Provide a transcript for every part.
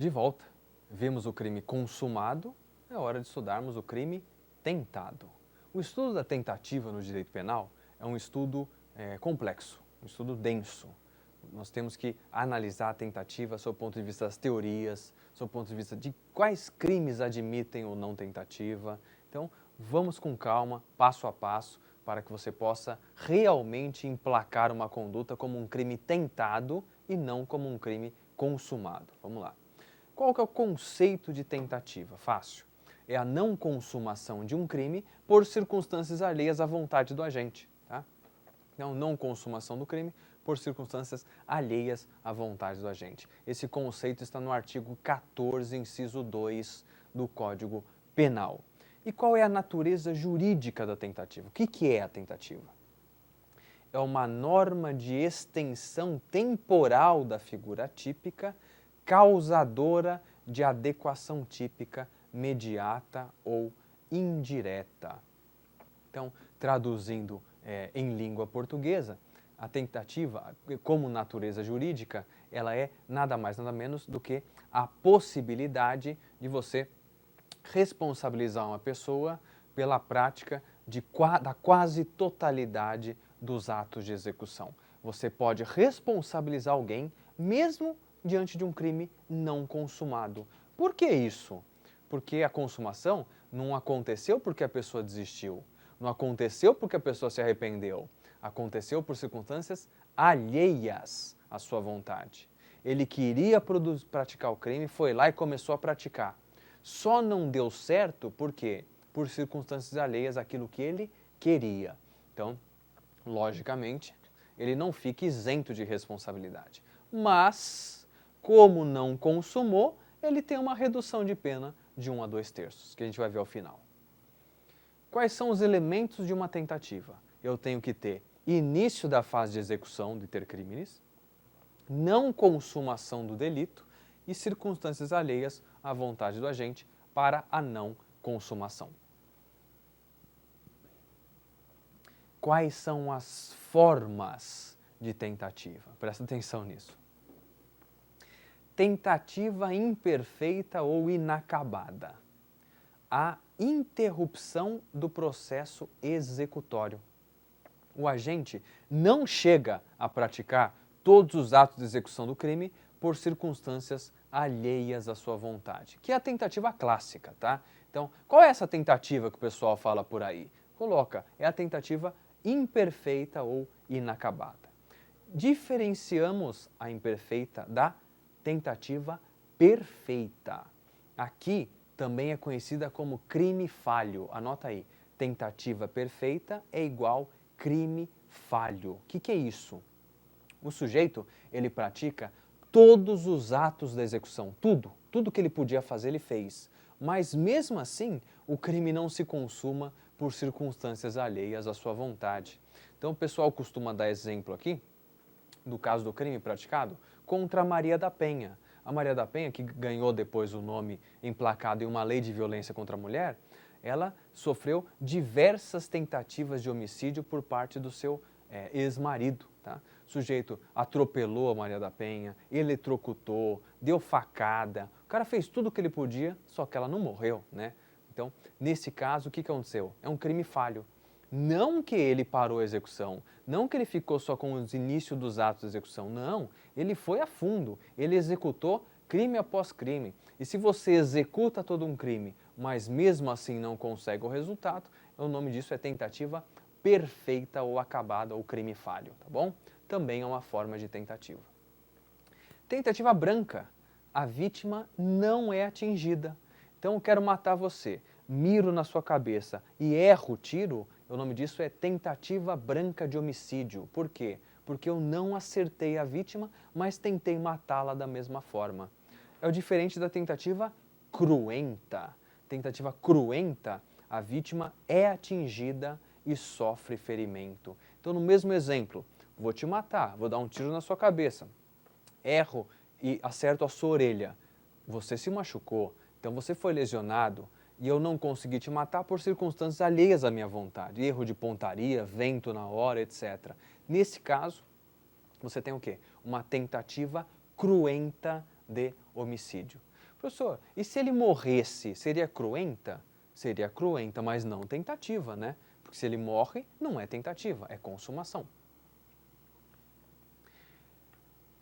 De volta, vimos o crime consumado, é hora de estudarmos o crime tentado. O estudo da tentativa no direito penal é um estudo complexo, um estudo denso. Nós temos que analisar a tentativa sob o ponto de vista das teorias, sob o ponto de vista de quais crimes admitem ou não tentativa. Então, vamos com calma, passo a passo, para que você possa realmente emplacar uma conduta como um crime tentado e não como um crime consumado. Vamos lá. Qual que é o conceito de tentativa? Fácil. É a não consumação de um crime por circunstâncias alheias à vontade do agente. Tá? Então, não consumação do crime por circunstâncias alheias à vontade do agente. Esse conceito está no artigo 14, inciso 2 do Código Penal. E qual é a natureza jurídica da tentativa? O que é a tentativa? É uma norma de extensão temporal da figura típica, causadora de adequação típica imediata ou indireta. Então, traduzindo em língua portuguesa, a tentativa, como natureza jurídica, ela é nada mais, nada menos do que a possibilidade de você responsabilizar uma pessoa pela prática da quase totalidade dos atos de execução. Você pode responsabilizar alguém mesmo diante de um crime não consumado. Por que isso? Porque a consumação não aconteceu porque a pessoa desistiu, não aconteceu porque a pessoa se arrependeu, aconteceu por circunstâncias alheias à sua vontade. Ele queria praticar o crime, foi lá e começou a praticar. Só não deu certo por quê? Por circunstâncias alheias àquilo que ele queria. Então, logicamente, ele não fica isento de responsabilidade. Mas, como não consumou, ele tem uma redução de pena de 1 a 2/3, que a gente vai ver ao final. Quais são os elementos de uma tentativa? Eu tenho que ter início da fase de execução de ter crimes, não consumação do delito e circunstâncias alheias à vontade do agente para a não consumação. Quais são as formas de tentativa? Presta atenção nisso. Tentativa imperfeita ou inacabada. A interrupção do processo executório. O agente não chega a praticar todos os atos de execução do crime por circunstâncias alheias à sua vontade, que é a tentativa clássica, tá? Então, qual é essa tentativa que o pessoal fala por aí? Coloca, é a tentativa imperfeita ou inacabada. Diferenciamos a imperfeita da tentativa perfeita. Aqui também é conhecida como crime falho. Anota aí, tentativa perfeita é igual crime falho. O que é isso? O sujeito, ele pratica todos os atos da execução, tudo que ele podia fazer, ele fez. Mas mesmo assim, o crime não se consuma por circunstâncias alheias à sua vontade. Então o pessoal costuma dar exemplo aqui, do caso do crime praticado, contra a Maria da Penha. A Maria da Penha, que ganhou depois o nome emplacado em uma lei de violência contra a mulher, ela sofreu diversas tentativas de homicídio por parte do seu ex-marido. Tá? O sujeito atropelou a Maria da Penha, eletrocutou, deu facada, o cara fez tudo o que ele podia, só que ela não morreu, né? Então, nesse caso, o que aconteceu? É um crime falho. Não que ele parou a execução, não que ele ficou só com os inícios dos atos de execução, não. Ele foi a fundo, ele executou crime após crime. E se você executa todo um crime, mas mesmo assim não consegue o resultado, o nome disso é tentativa perfeita ou acabada ou crime falho, tá bom? Também é uma forma de tentativa. Tentativa branca. A vítima não é atingida. Então eu quero matar você, miro na sua cabeça e erro o tiro, o nome disso é tentativa branca de homicídio. Por quê? Porque eu não acertei a vítima, mas tentei matá-la da mesma forma. É o diferente da tentativa cruenta. Tentativa cruenta, a vítima é atingida e sofre ferimento. Então, no mesmo exemplo, vou te matar, vou dar um tiro na sua cabeça, erro e acerto a sua orelha. Você se machucou, então você foi lesionado e eu não consegui te matar por circunstâncias alheias à minha vontade, erro de pontaria, vento na hora, etc. Nesse caso, você tem o quê? Uma tentativa cruenta de homicídio. Professor, e se ele morresse, seria cruenta? Seria cruenta, mas não tentativa, né? Porque se ele morre, não é tentativa, é consumação.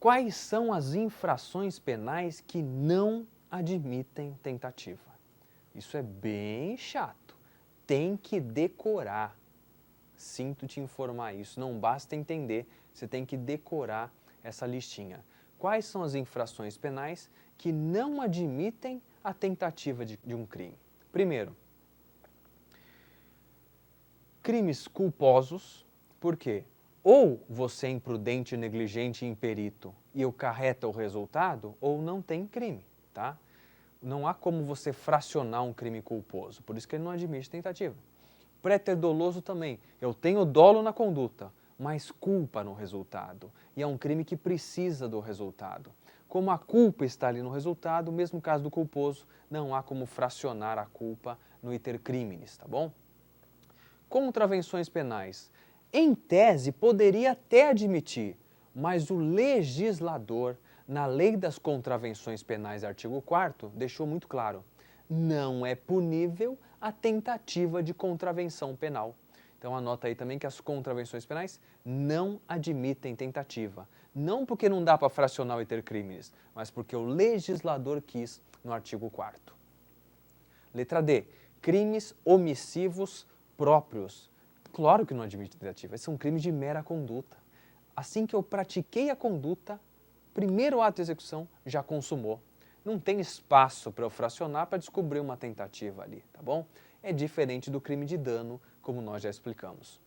Quais são as infrações penais que não admitem tentativa? Isso é bem chato. Tem que decorar. Sinto te informar isso. Não basta entender, você tem que decorar essa listinha. Quais são as infrações penais que não admitem a tentativa de um crime? Primeiro, crimes culposos. Por quê? Ou você é imprudente, negligente e imperito e acarreta o resultado, ou não tem crime, tá? Não há como você fracionar um crime culposo, por isso que ele não admite tentativa. Préter doloso também. Eu tenho dolo na conduta, mas culpa no resultado. E é um crime que precisa do resultado. Como a culpa está ali no resultado, mesmo caso do culposo, não há como fracionar a culpa no iter criminis, tá bom? Contravenções penais. Em tese, poderia até admitir, mas o legislador, na Lei das Contravenções Penais, artigo 4º, deixou muito claro, não é punível a tentativa de contravenção penal. Então anota aí também que as contravenções penais não admitem tentativa. Não porque não dá para fracionar o iter criminis, mas porque o legislador quis no artigo 4º. Letra D. Crimes omissivos próprios. Claro que não admite tentativa, esse é um crime de mera conduta. Assim que eu pratiquei a conduta, primeiro ato de execução já consumou. Não tem espaço para eu fracionar para descobrir uma tentativa ali, tá bom? É diferente do crime de dano, como nós já explicamos.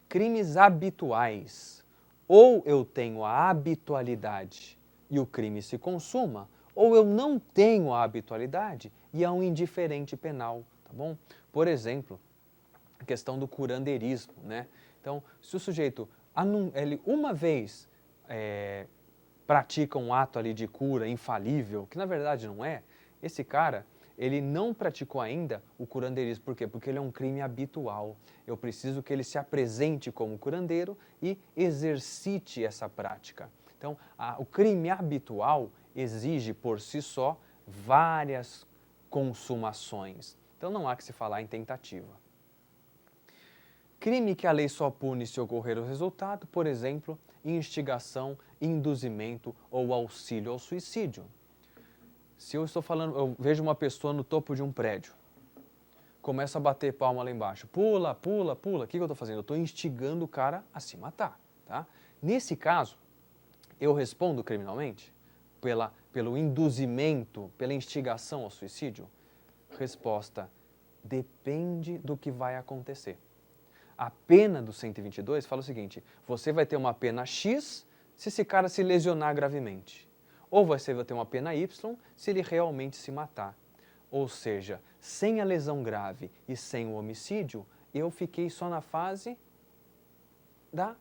Crimes habituais. Ou eu tenho a habitualidade e o crime se consuma, ou eu não tenho a habitualidade e é um indiferente penal, tá bom? Por exemplo, a questão do curandeirismo, né? Então, se o sujeito, ele uma vez pratica um ato ali de cura infalível, que na verdade não é, esse cara, ele não praticou ainda o curandeirismo. Por quê? Porque ele é um crime habitual. Eu preciso que ele se apresente como curandeiro e exercite essa prática. Então, o crime habitual exige por si só várias consumações. Então, não há que se falar em tentativa. Crime que a lei só pune se ocorrer o resultado, por exemplo, instigação, induzimento ou auxílio ao suicídio. Se eu estou falando, eu vejo uma pessoa no topo de um prédio, começa a bater palma lá embaixo, pula, pula, pula, o que eu estou fazendo? Eu estou instigando o cara a se matar, tá? Nesse caso, eu respondo criminalmente pelo induzimento, pela instigação ao suicídio? Resposta, depende do que vai acontecer. A pena do 122 fala o seguinte, você vai ter uma pena X se esse cara se lesionar gravemente. Ou você vai ter uma pena Y se ele realmente se matar. Ou seja, sem a lesão grave e sem o homicídio, eu fiquei só na fase da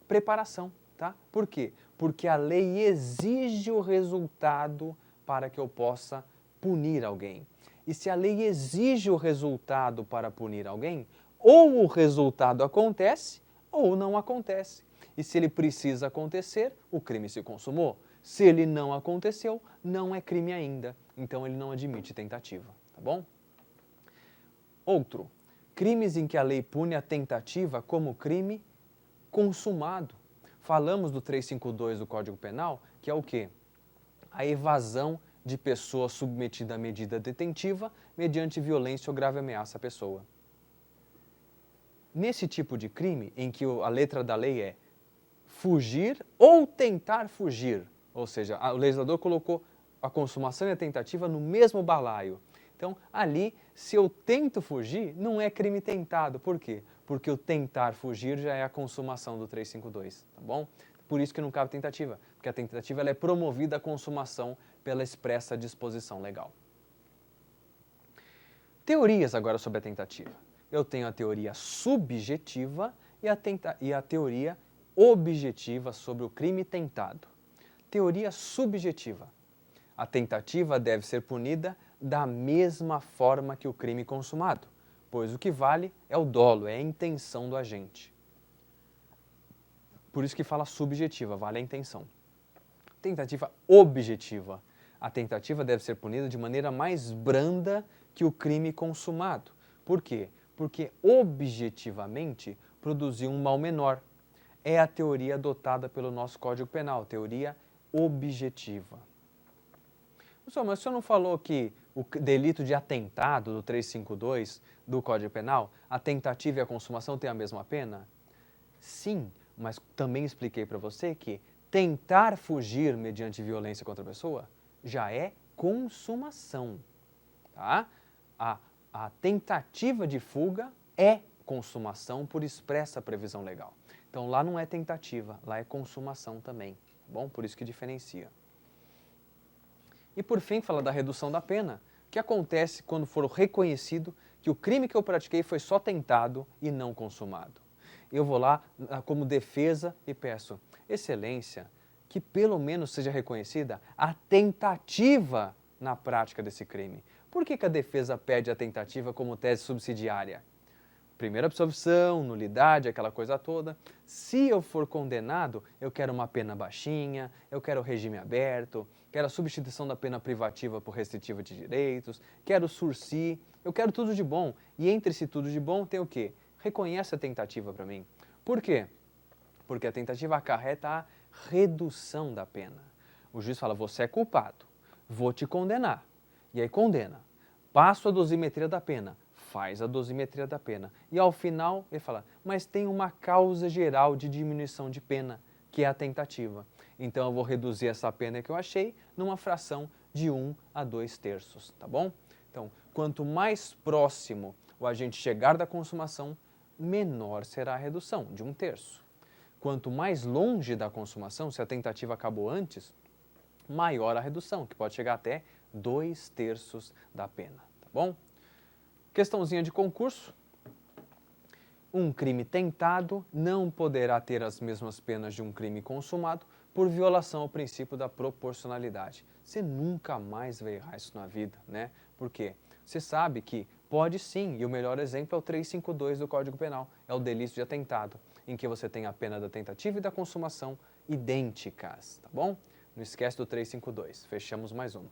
preparação, tá? Por quê? Porque a lei exige o resultado para que eu possa punir alguém. E se a lei exige o resultado para punir alguém, ou o resultado acontece ou não acontece. E se ele precisa acontecer, o crime se consumou. Se ele não aconteceu, não é crime ainda. Então ele não admite tentativa, tá bom? Outro, crimes em que a lei pune a tentativa como crime consumado. Falamos do 352 do Código Penal, que é o quê? A evasão de pessoa submetida à medida detentiva mediante violência ou grave ameaça à pessoa. Nesse tipo de crime, em que a letra da lei é fugir ou tentar fugir, ou seja, o legislador colocou a consumação e a tentativa no mesmo balaio. Então, ali, se eu tento fugir, não é crime tentado. Por quê? Porque o tentar fugir já é a consumação do 352, tá bom? Por isso que não cabe tentativa, porque a tentativa ela é promovida à consumação pela expressa disposição legal. Teorias agora sobre a tentativa. Eu tenho a teoria subjetiva e a teoria objetiva sobre o crime tentado. Teoria subjetiva. A tentativa deve ser punida da mesma forma que o crime consumado, pois o que vale é o dolo, é a intenção do agente. Por isso que fala subjetiva, vale a intenção. Tentativa objetiva. a tentativa deve ser punida de maneira mais branda que o crime consumado. Por quê? Porque objetivamente produziu um mal menor. É a teoria adotada pelo nosso Código Penal, teoria objetiva. Professor, mas o senhor não falou que o delito de atentado do 352 do Código Penal, a tentativa e a consumação têm a mesma pena? Sim, mas também expliquei para você que tentar fugir mediante violência contra a pessoa já é consumação, tá? A tentativa de fuga é consumação por expressa previsão legal. Então lá não é tentativa, lá é consumação também, tá bom? Por isso que diferencia. E por fim, fala da redução da pena, que acontece quando for reconhecido que o crime que eu pratiquei foi só tentado e não consumado. Eu vou lá como defesa e peço, excelência, que pelo menos seja reconhecida a tentativa na prática desse crime. Por que a defesa pede a tentativa como tese subsidiária? Primeira absolvição, nulidade, aquela coisa toda. Se eu for condenado, eu quero uma pena baixinha, eu quero regime aberto, quero a substituição da pena privativa por restritiva de direitos, quero sursi, eu quero tudo de bom. E entre esse tudo de bom tem o quê? Reconhece a tentativa para mim. Por quê? Porque a tentativa acarreta a redução da pena. O juiz fala, você é culpado, vou te condenar. E aí condena. Passo a dosimetria da pena, faz a dosimetria da pena. E ao final ele fala, mas tem uma causa geral de diminuição de pena, que é a tentativa. Então eu vou reduzir essa pena que eu achei numa fração de 1 a 2/3, tá bom? Então, quanto mais próximo o agente chegar da consumação, menor será a redução, de 1/3. Quanto mais longe da consumação, se a tentativa acabou antes, maior a redução, que pode chegar até 2/3 da pena, tá bom? Questãozinha de concurso. Um crime tentado não poderá ter as mesmas penas de um crime consumado por violação ao princípio da proporcionalidade. Você nunca mais vai errar isso na vida, né? Por quê? Você sabe que pode sim, e o melhor exemplo é o 352 do Código Penal, é o delito de atentado, em que você tem a pena da tentativa e da consumação idênticas, tá bom? Não esquece do 352. Fechamos mais uma.